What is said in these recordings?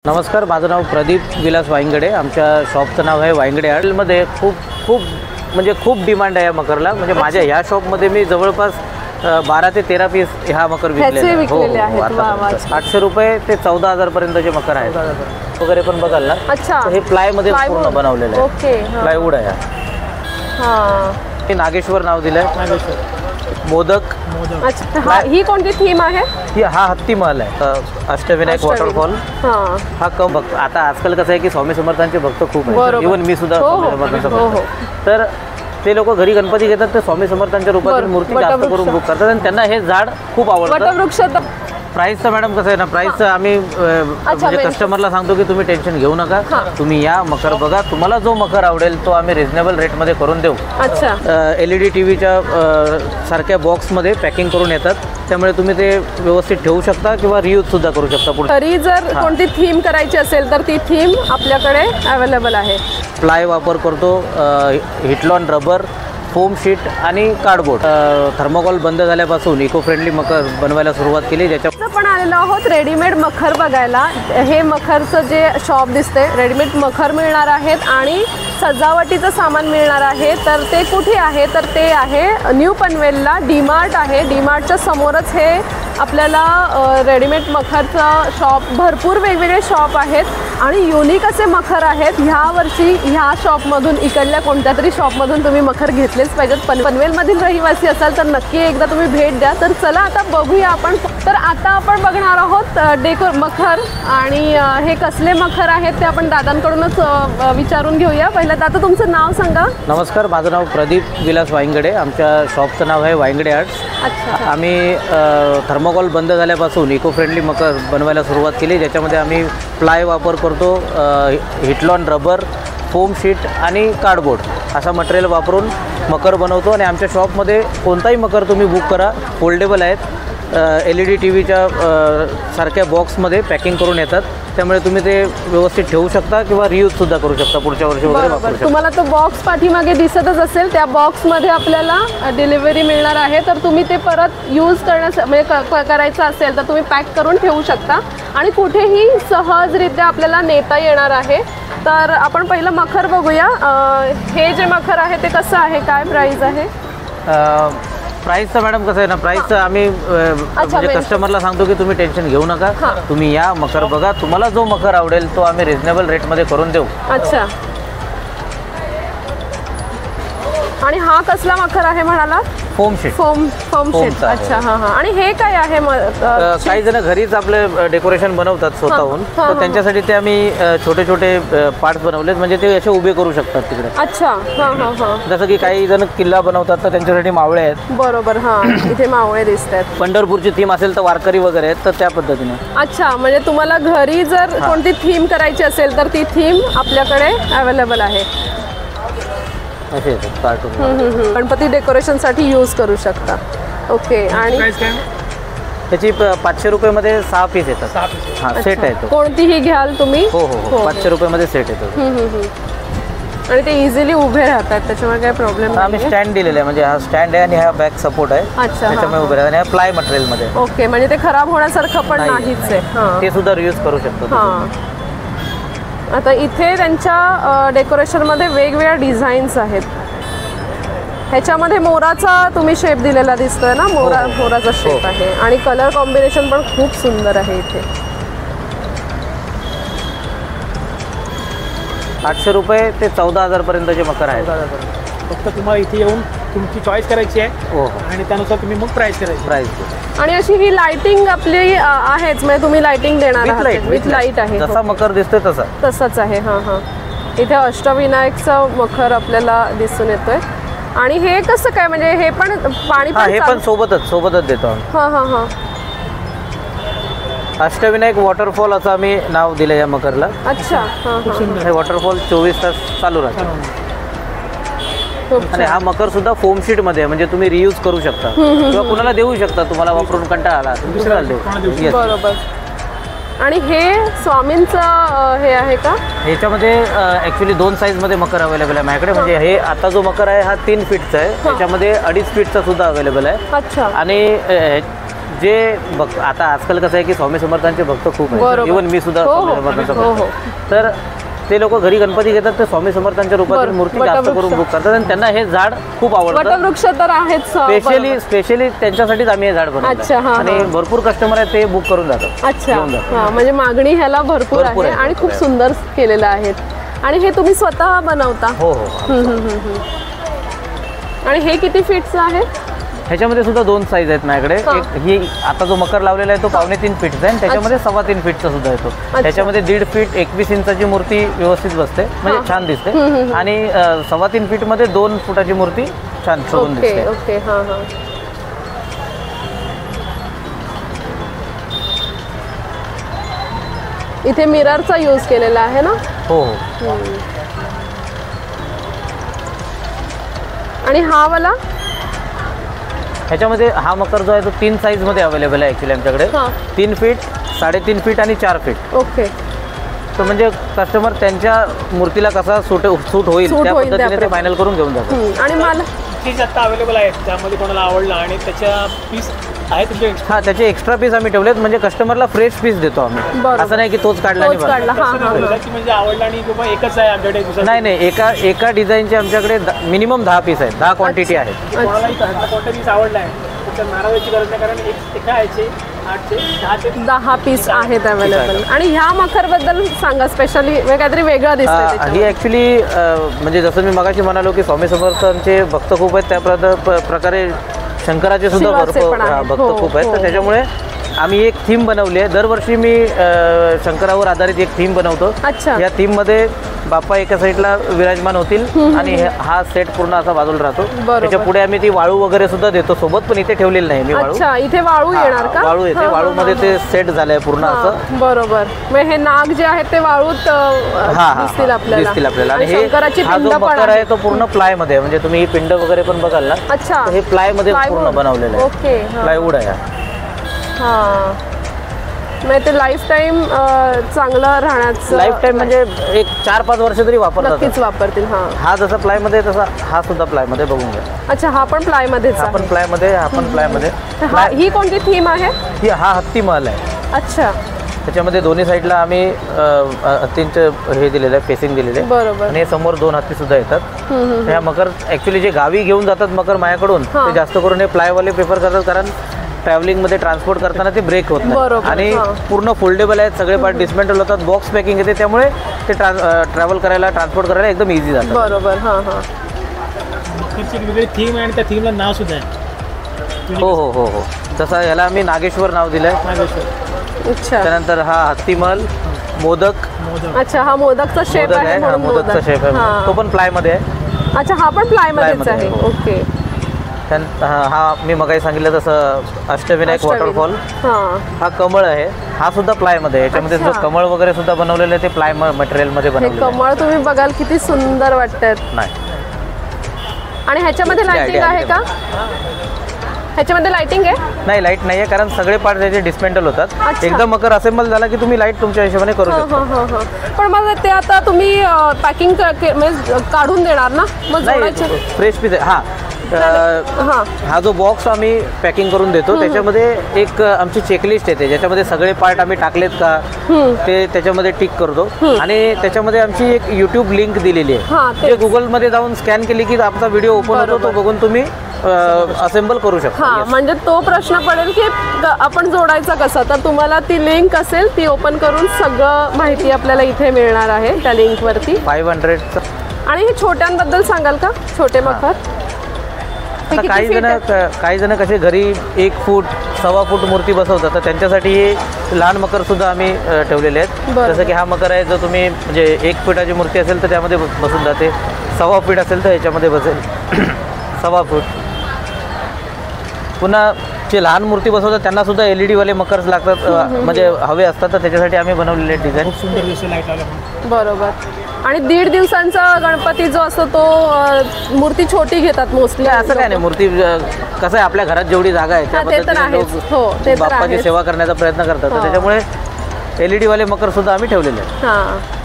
नमस्कार, माझं नाव प्रदीप विलास वायंगडे। आमच्या शॉपचं नाव आहे वायंगडे आर्टमध्ये। खूप डिमांड आहे या मकरला। म्हणजे माझ्या ह्या शॉपमध्ये मी जवळपास 12 ते 13 पीस ह्या मकर विकलेले आहेत। 800 रुपये ते 14,000 पर्यंतचे मकर आहेत वगैरे पण बघाल ना। अच्छा, हे प्लाय मध्ये पूर्ण बनवलेलं आहे। ओके, प्लायवूड आहे हां। हे नागेश्वर नाव दिलंय। मोदक। अच्छा, ही कोणती थीम आहे? हा हत्ती महल आहे। अष्टविनायक वॉटरफॉल। हा कम भक्त। आता आजकाल कसं आहे की स्वामी समर्थांचे भक्त खूप आहेत। इव्हन मी सुद्धा स्वामी समर्थांचा भक्त। तर ते लोक घरी गणपती घेतात, ते स्वामी समर्थांच्या रूपातील मूर्ती जास्त करून बुक करतात आणि त्यांना हे झाड खूप आवडतं। वटवृक्ष। प्राइसचं मॅडम कसं आहे ना, प्राइसचं आम्ही म्हणजे कस्टमरला सांगतो की तुम्ही टेन्शन घेऊ नका, तुम्ही या मकर बघा, तुम्हाला जो मकर आवडेल तो आम्ही रिजनेबल रेटमध्ये करून देऊ। अच्छा, LED टीव्हीच्या सारख्या बॉक्समध्ये पॅकिंग करून येतात, त्यामुळे तुम्ही ते व्यवस्थित ठेवू शकता किंवा रियूज सुद्धा करू शकता पुढे। तरी जर कोणती थीम करायची असेल तर ती थीम आपल्याकडे अवेलेबल आहे। प्लाय वापर करतो, हिटलॉन रबर, फोम शीट आणि कार्डबोर्ड। थर्मोकॉल बंद झाल्यापासून इको फ्रेंडली मकर बनवायला सुरुवात केली। ज्याच्या पण आलेलो आहोत रेडीमेड मखर बघायला। हे मखरचं जे शॉप दिसते, रेडीमेड मखर मिळणार आहेत आणि सजावटीचं सामान मिळणार आहे। तर ते कुठे आहे? तर ते आहे न्यू पनवेलला डीमार्ट आहे। डीमार्टच्या समोरच हे आपल्याला रेडीमेड मखरचं शॉप, भरपूर वेगवेगळे शॉप आहेत आणि युनिक असे मखर आहेत। ह्या वर्षी ह्या शॉपमधून, इकडल्या कोणत्या तरी शॉपमधून तुम्ही मखर घेतलेच पाहिजेत। पनवेलमधील रहिवासी असाल तर नक्की एकदा तुम्ही भेट द्या। तर चला आता बघूया आपण। तर आता आपण बघणार आहोत मखर, आणि हे कसले मखर आहेत ते आपण दादांकडूनच विचारून घेऊया। पहिलं दादा, तुमचं नाव सांगा। नमस्कार, माझं नाव प्रदीप विलास वायंगडे। आमच्या शॉपचं नाव आहे वायंगडे आर्ट्स। अच्छा, आम्ही थर्मोकॉल बंद झाल्यापासून इको फ्रेंडली मकर बनवायला सुरुवात केली। ज्याच्यामध्ये आम्ही प्लाय वापर करतो, हिटलॉन रबर, फोम शीट आणि कार्डबोर्ड असा मटेरियल वापरून मकर बनवतो। आणि आमच्या शॉपमध्ये कोणताही मकर तुम्ही बुक करा, फोल्डेबल आहेत। LED टीव्हीच्या सारख्या बॉक्समध्ये पॅकिंग करून येतात, त्यामुळे तुम्ही ते व्यवस्थित ठेवू शकता किंवा रियूज सुद्धा करू शकता पुढच्या वर्षी वगैरे वापरू शकता। तुम्हाला तो बॉक्स पाठीमागे दिसतच असेल, त्या बॉक्समध्ये आपल्याला डिलिव्हरी मिळणार आहे। तर तुम्ही ते परत यूज म्हणजे करायचं असेल तर तुम्ही पॅक करून ठेवू शकता आणि कुठेही सहजरित्या आपल्याला नेता येणार आहे। तर आपण पहिलं मखर बघूया। हे जे मखर आहे ते कसं आहे, काय प्राइस आहे? प्राइसचं मॅडम कसं आहे ना, प्राइसचं आम्ही म्हणजे कस्टमरला सांगतो की तुम्ही टेन्शन घेऊ नका, तुम्ही या मकर बघा, तुम्हाला जो मकर आवडेल तो आम्ही रिजनेबल रेटमध्ये करून देऊ। अच्छा, आणि हा कसला मखर आहे म्हणाला? Foam sheet. Foam sheet. अच्छा, हां हां। आणि हे काय आहे? काही जण घरीच आपले डेकोरेशन बनवतात स्वतःहून, तर त्यांच्यासाठी ते आम्ही छोटे छोटे पार्ट्स बनवलेत, म्हणजे ते असे उभे करू शकतात तिकडे। अच्छा, हां हां हां। जसं की काही जण किल्ला बनवतात तर त्यांच्यासाठी मावळे आहेत। बरोबर, हां, इथे मावळे दिसतात। पंढरपूरची थीम असेल तर वारकरी वगैरे आहेत, तर त्या पद्धतीने। अच्छा, म्हणजे तुम्हाला घरी जर कोणती थीम करायची असेल तर ती थीम आपल्याकडे अवेलेबल आहे। गणपती डेकोरेशनसाठी यूज करू शकता। ओके, आणि त्याची 500 रुपयामध्ये 6 पीस येतात। हां, सेट आहे तो, कोणतीही घ्याल तुम्ही? हो हो हो, 500 रुपयामध्ये सेट येतो। आणि ते इझिली उभे राहतात, त्याच्यामुळे काही प्रॉब्लेम नाही। आम्ही स्टँड दिलेलं आहे, म्हणजे हा स्टँड आहे आणि हा बॅक सपोर्ट आहे। अच्छा, त्याच्यामुळे उभे राहतात आणि हा प्लाय मटेरियलमध्ये। ओके, म्हणजे ते खराब होण्यासारखं पण नाहीच आहे, ते सुद्धा रियूज करू शकतो। हां, आता इथे त्यांच्या डेकोरेशनमध्ये वेगवेगळ्या डिझाईन्स आहेत। ह्याच्यामध्ये मोराचा तुम्ही शेप दिलेला दिसतोय ना, मोराचा शेप आहे आणि कलर कॉम्बिनेशन पण खूप सुंदर आहे इथे। 800 रुपये ते 14,000 पर्यंतचे मकर आहेत। फक्त तुम्हाला इथे येऊन तुमची चॉईस करायची आहे आणि त्यानुसार तुम्ही मग प्राइस करायची। आणि अशी ही लाइटिंग आपली आहेच, म्हणजे तुम्ही लाइटिंग देणार आहात? विथ लाईट आहे, जसा मकर दिसतोय तसाच आहे। हां हां, इथे अष्टविनायकचा मखर आपल्याला दिसून येतोय। आणि हे कसं काय, म्हणजे हे पण पाणी? हे पण सोबतच देतो आम्ही। हां हां हां। अष्टविनायक वॉटरफॉल असं आम्ही नाव दिलं या मकरला। अच्छा, हां हां। हे वॉटरफॉल 24 तास चालू राहतं आणि हा मकर सुद्धा फोम शीट मध्ये आहे, म्हणजे तुम्ही रियूज करू शकता किंवा कुणाला देऊ शकता। तुम्हाला वापरून कंटाळा आला दुसऱ्याला देऊ। बरोबर। आणि हे स्वामींचं हे आहे का? ह्याच्यामध्ये ॲक्च्युली 2 साईजमध्ये मकर अवेलेबल आहे माझ्याकडे। म्हणजे हे आता जो मकर आहे हा 3 फीटचा आहे, त्याच्यामध्ये 2.5 फीटचा सुद्धा अवेलेबल आहे। अच्छा, आणि जे भक्त आता आजकाल कसं आहे की स्वामी समर्थांचे भक्त खूप आहेत, बरोबर. इव्हन मी सुद्धा हो, स्वामी हो. समर्थांचा हो, भक्त हो. आहे. तर ते लोक घरी गणपती घेतात तर स्वामी समर्थांच्या रूपातील बरं. मूर्ती जास्त वटवृक्ष. करून बुक करतात आणि त्यांना हे झाड खूप आवडतं. वटवृक्ष तर आहेच स्पेशली त्यांच्यासाठीच आम्ही हे झाड अच्छा, बनवलं हां, आणि हां. भरपूर कस्टमर आहेत ते बुक करून जातात, अच्छा घेऊन जातात. हा, म्हणजे मागणी ह्याला भरपूर भरपूर आहे आहे, आणि खूप भरपूर आहे. सुंदर केलेलं आहेत. आणि हे तुम्ही स्वतः बनवता? हो हो. आणि हे किती फीटचं आहे? ह्याच्यामध्ये सुद्धा 2 साईज आहेत माझ्याकडे. हां. एक ही आता जो मकर लावलेला आहे तो 2.25 फीटचा आहे आणि त्याच्यामध्ये 3.25 फीटचा सुद्धा येतो. त्याच्यामध्ये 1.5 फीट 21 इंचाची मूर्ती व्यवस्थित बसते, म्हणजे छान दिसते. आणि 3.25 फीटमध्ये 2 फुटाची मूर्ती छान शोभून ओके दिसते. ओके हां हां. इथे मिररचा यूज केलेला आहे ना? हो हो. आणि हा वाला? ह्याच्यामध्ये हा मकर जो आहे तो 3 साईजमध्ये अवेलेबल आहे ॲक्च्युली आमच्याकडे. हां. 3 फीट, 3.5 फीट आणि 4 फीट. ओके. तर म्हणजे कस्टमर त्यांच्या मूर्तीला कसा सूट होईल सूट त्या होईल पद्धतीने ते त्याप्रमाणे. फायनल करून घेऊन जातात. आणि मला पीस आता अवेलेबल आहेत, त्यामध्ये कोणाला आवडला आणि त्याच्या पीस आहे तुमच्या हा, त्याचे एक्स्ट्रा पीस आम्ही ठेवलेत, म्हणजे कस्टमरला फ्रेश पीस देतो आम्ही. बरोबर. असं नाही की तोच काढला आणि तोच बस. काढला हां हां हां. की म्हणजे आवडला आणि बाबा एकच आहे आमच्याकडे दुसरं नाही नाही, एका डिझाईनचे आमच्याकडे मिनिमम 10 पीस आहेत, 10 क्वांटिटी आहेत. कोणालाही कोणता पीस आवडला आहे त्याच्या नाराजाची गरज नाही, कारण एका ह्याचे 8 ते 10 पीस आहेत अवेलेबल. आणि ह्या मखरबद्दल सांगा, स्पेशली काहीतरी वेगळं दिसतंय ही त्याच्यामध्ये. ॲक्च्युली म्हणजे जसं मी मगाशी म्हणालो की स्वामी समर्थांचे भक्त खूप आहेत, त्या प्रकारे शंकराचे सुद्धा शिवाचे भरपूर पण आहेत. भक्त हो, खूप आहेत. हो. तर त्याच्यामुळे आम्ही एक थीम बनवली आहे. दरवर्षी मी शंकरावर आधारित एक थीम बनवतो. अच्छा. या थीममध्ये बाप्पा एका साईडला विराजमान होतील आणि हा सेट पूर्ण असा बाजूला राहतो. बरोबर. त्याच्या पुढे आम्ही ती वाळू वगैरे सुद्धा देतो सोबत, पण इथे ठेवलेली नाही मी वाळू. अच्छा, इथे वाळू येणार का? वाळू येते, हां, वाळूमध्ये हां, ते सेट झालंय पूर्ण हां. असं. बरोबर. मग हे नाग जे आहेत ते वाळूत दिसतील आपल्याला. आणि हे शंकराची हा पिंड जो पण मकर आहे. आहे तो पूर्ण प्लाय मध्ये आहे. म्हणजे तुम्ही ही पिंड वगैरे पण बघाल ना, अच्छा. तर हे प्लाय मध्ये Plywood. पूर्ण बनवलेलं आहे. ओके. प्लायवूड आहे हा. हां. मग ते लाईफ टाईम चांगलं राहण्याचं. लाईफ टाईम म्हणजे एक 4-5 वर्ष तरी वापरतात. नक्कीच वापरतील. हां. हा जसा प्लाय मध्ये तसा हा सुद्धा प्लाय मध्ये बघून घ्या. अच्छा, हा पण प्लाय मध्येच हा पण आहे. प्लाय मध्ये, हा पण प्लाय मध्ये. ही कोणती थीम आहे? हा हत्ती महल आहे. अच्छा. त्याच्यामध्ये दोन्ही साईडला आम्ही हत्तींचं हे दिलेलं आहे, फेसिंग दिलेलं आहे. बरोबर. आणि समोर 2 हत्ती सुद्धा येतात. ह्या मकर ॲक्च्युली जे गावी घेऊन जातात मकर माझ्याकडून, हां. ते जास्त करून हे प्लायवाले प्रिफर करतात, कारण ट्रॅव्हलिंगमध्ये ट्रान्सपोर्ट करताना ते ब्रेक होत नाही. बरोबर, आणि हां. पूर्ण फोल्डेबल आहेत, सगळे पार्ट डिस्मेंटल होतात, बॉक्स पॅकिंग येते, त्यामुळे ते ट्रॅव्हल करायला, ट्रान्सपोर्ट करायला एकदम इझी जातं. बरोबर. हां हां. मकरची एक वेगळी थीम आहे आणि त्या थीमला नाव सुद्धा आहे. हो हो हो हो. तसं ह्याला आम्ही नागेश्वर नाव दिलं आहे. नागेश्वर. अच्छा. त्यानंतर हा हत्तीमहल, मोदक अच्छा, हा मोदकचा शेप मोदक आहे आहे, हा म्हणून मोदकचा मोदक. शेप आहे, हां. तो पण प्लायमध्ये आहे. अच्छा, हा पण प्लाय मध्येच मध्ये आहे. आहे, हो. ओके. हा मी मगाही सांगितलं तसं अष्टविनायक वॉटरफॉल. हां. हा कमळ आहे, हा सुद्धा प्लायमध्ये आहे. याच्यामध्ये जो अच्छा. कमळ वगैरे सुद्धा बनवलेलं आहे ते प्लाय मटेरियलमध्ये हे बनवलेलं आहे. कमळ तुम्ही बघाल किती सुंदर वाटतात. नाही, आणि ह्याच्यामध्ये किती लाइटिंग idea आहे का? ह्याच्यामध्ये लाइटिंग आहे? नाही लाईट नाही आहे, कारण सगळे पार्ट त्याचे डिस्मेंटल होतात. अच्छा. एकदा मकर असेंबल झाला की तुम्ही लाईट तुमच्या हिशोबाने करू हां शकता. हां हां हां. पण मग ते आता तुम्ही पॅकिंग म्हणजे काढून देणार ना, मग नाही, जोडायचे? फ्रेश पीस आहे. हां, हां. हा जो बॉक्स आम्ही पॅकिंग करून देतो त्याच्यामध्ये एक आमची चेकलिस्ट येते, ज्याच्यामध्ये सगळे पार्ट आम्ही टाकलेत का ते त्याच्यामध्ये टिक करतो. आणि त्याच्यामध्ये आमची एक यूट्यूब लिंक दिलेली हां, आहे, तेच. जे गुगलमध्ये जाऊन स्कॅन केली की आपला व्हिडिओ ओपन होतो, तो बरोबर. बघून तुम्ही असेंबल करू शकता. हां, Yes. म्हणजे तो प्रश्न पडेल की आपण जोडायचा कसा, तर तुम्हाला ती लिंक असेल ती ओपन करून सगळं माहिती आपल्याला इथे मिळणार आहे त्या लिंकवरती. 500. आणि हे छोट्यांबद्दल सांगाल का? छोटे मकर हे आता किती काही feet आहेत? काही जण कसे घरी 1 फूट 1.25 फूट मूर्ती बसवतात, तर त्यांच्यासाठी हे लहान मकर सुद्धा आम्ही ठेवलेले आहेत. बरं. जसं की हा मकर आहे, जो तुम्ही म्हणजे 1 फुटाची मूर्ती असेल तर त्यामध्ये बसून जाते, 1.25 फीट असेल तर याच्यामध्ये बसेल 1.25 फूट. पुन्हा जे लहान मूर्ती बसवतात त्यांना सुद्धा LED वाले मकर्स लागतात, म्हणजे हवे असतात, तर त्याच्यासाठी आम्ही बनवलेले डिझाईन. सुंदर दिसते लाईट लावल्यामुळे. बरोबर. आणि 1.5 दिवसांचा गणपती जो असतो तो मूर्ती छोटी घेतात मोस्टली. असं काय नाही, मूर्ती कसं आहे, आपल्या घरात जेवढी जागा आहे त्या हां, ते तर पद्धतीने आहेच. लोक हो, ते तर बाप्पाची आहेच. सेवा करण्याचा प्रयत्न करतात, तर हो. त्याच्यामुळे LED वाले मकर सुद्धा आम्ही ठेवलेले आहेत. हां.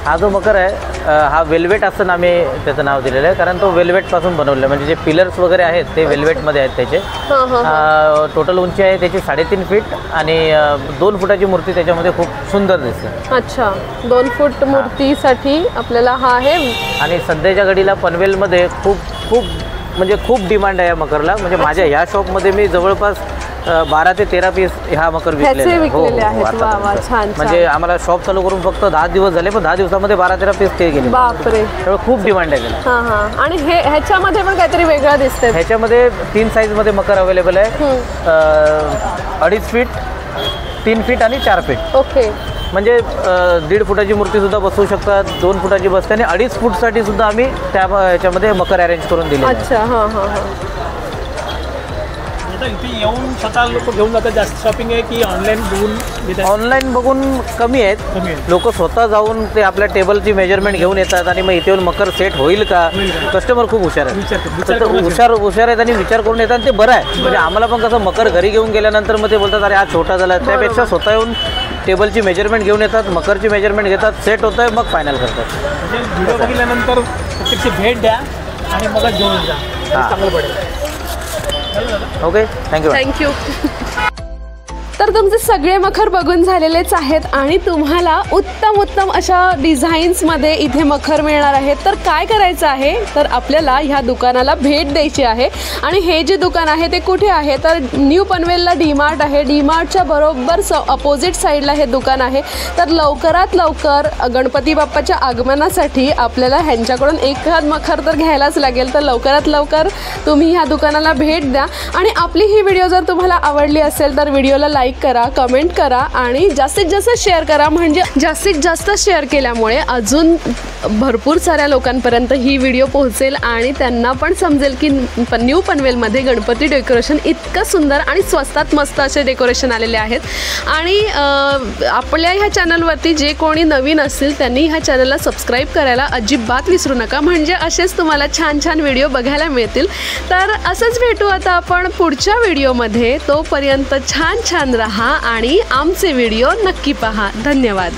हा जो मकर आहे हा वेल्वेट असं आम्ही त्याचं नाव दिलेलं आहे, कारण तो वेल्वेटपासून बनवलेला आहे. म्हणजे जे पिलर्स वगैरे आहेत ते वेल्वेटमध्ये आहेत त्याचे. टोटल उंची आहे त्याची 3.5 फीट आणि 2 फुटाची मूर्ती त्याच्यामध्ये खूप सुंदर दिसते. अच्छा, 2 फूट मूर्तीसाठी आपल्याला हा आहे. आणि सध्याच्या घडीला पनवेलमध्ये खूप डिमांड आहे या मकरला. म्हणजे माझ्या ह्या शॉपमध्ये मी जवळपास 12 ते 13 पीस ह्या मकर विकलेले आहेत. छान. म्हणजे आम्हाला शॉप चालू करून फक्त 10 दिवस झाले, पण 10 दिवसामध्ये 12-13 पीस ते गेले. बापरे, त्यामुळे खूप डिमांड आहे त्याला. आणि ह्याच्यामध्ये पण काहीतरी वेगळं दिसतंय. ह्याच्यामध्ये 3 साईजमध्ये मकर अवेलेबल आहे. 2.5 फीट, 3 फीट आणि 4 फीट. ओके. म्हणजे 1.5 फुटाची मूर्तीसुद्धा बसवू शकतात, 2 फुटाची बसते आणि 2.5 फूटसाठी सुद्धा आम्ही त्या ह्याच्यामध्ये मकर अरेंज करून दिले. अच्छा. इथे येऊन स्वतः लोक घेऊन जातात. जास्त शॉपिंग आहे की ऑनलाईन बघून? ऑनलाईन बघून कमी आहेत. लोक स्वतः जाऊन ते आपल्या टेबलची मेजरमेंट घेऊन येतात आणि मग इथे येऊन मकर सेट होईल का. कस्टमर खूप हुशार आहे, हुशार आहेत आणि विचार करून येतात. ते बरं आहे. म्हणजे आम्हाला पण कसं मकर घरी घेऊन गेल्यानंतर मग ते बोलतात अरे हा छोटा झाला, त्यापेक्षा स्वतः येऊन टेबलची मेजरमेंट घेऊन येतात, मकरची मेजरमेंट घेतात, सेट होतं आहे, मग फायनल करतात. म्हणजे व्हिडिओ बघितल्यानंतर प्रत्यक्ष भेट द्या आणि मग घेऊन जा, चांगलं पडेल. Okay, thank you. तर तुमचे सगळे मखर बघून झालेलेच आहेत आणि तुम्हाला उत्तम अशा डिझाईन्समध्ये इथे मखर मिळणार आहेत. तर काय करायचं आहे, तर आपल्याला ह्या दुकानाला भेट द्यायची आहे. आणि हे जे दुकान आहे ते कुठे आहे, तर न्यू पनवेलला डी-मार्ट आहे. डी-मार्टच्या बरोबर अपोजिट साईडला हे दुकान आहे. तर लवकरात लवकर गणपती बाप्पाच्या आगमनासाठी आपल्याला ह्यांच्याकडून एखाद मखर तर घ्यायलाच लागेल. तर लवकरात लवकर तुम्ही ह्या दुकानाला भेट द्या. आणि आपली ही व्हिडिओ जर तुम्हाला आवडली असेल तर व्हिडिओला लाईक करा, कमेंट करा आणि जास्तीत जास्त शेअर करा. म्हणजे जास्तीत जास्त शेअर केल्यामुळे अजून भरपूर साऱ्या लोकांपर्यंत ही व्हिडिओ पोहोचेल आणि त्यांना पण समजेल की न्यू पनवेलमध्ये गणपती डेकोरेशन इतकं सुंदर आणि स्वस्तात मस्त असे डेकोरेशन आलेले आहेत. आणि आपल्या ह्या चॅनलवरती जे कोणी नवीन असतील त्यांनी ह्या चॅनलला सबस्क्राईब करायला अजिबात विसरू नका. म्हणजे असेच तुम्हाला छान छान व्हिडिओ बघायला मिळतील. तर असंच भेटू आता आपण पुढच्या व्हिडिओमध्ये. तोपर्यंत छान रहा आणि आमचे व्हिडिओ नक्की पहा. धन्यवाद.